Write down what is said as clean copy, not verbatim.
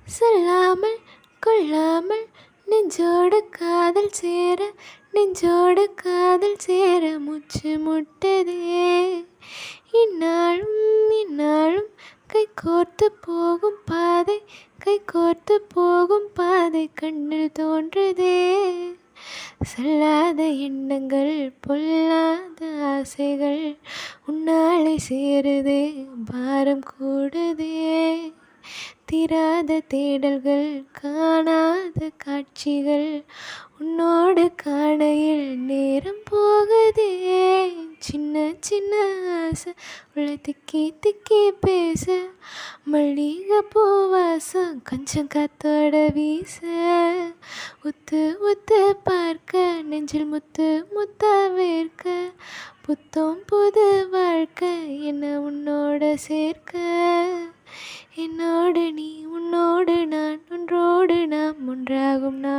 சொல்லாமல் கொள்ளாமல் நெஞ்சோடு காதல் சேர நெஞ்சோடு காதல் சேர மூச்சு முட்டதே. இந்நாளும் இந்நாளும் கை கோர்த்து போகும் பாதை கை கோர்த்து போகும் பாதை கண்ணில் தோன்றுதே. சொல்லாத எண்ணங்கள் பொல்லாத ஆசைகள் உன்னாலே சேருதே, பாரம் கூடுதே. தீராத தேடல்கள் காணாத காட்சிகள் உன்னோடு காணையில் நேரம் போகுதே. சின்ன சின்ன ஆசை உள்ள திக்கி திக்கி பேச மல்லிகை பூவாசம் கொஞ்சம் காத்தோட வீச உத்து உத்து பார்க்க நெஞ்சில் முத்து முத்தா வேர்க்க புத்தம் புது வாழ்க்கை என்ன உன்னோட சேர்க்க. என்னோடு நீ உன்னோடு நான் ஒன்றோடு நாம் ஒன்றாகும் நாள்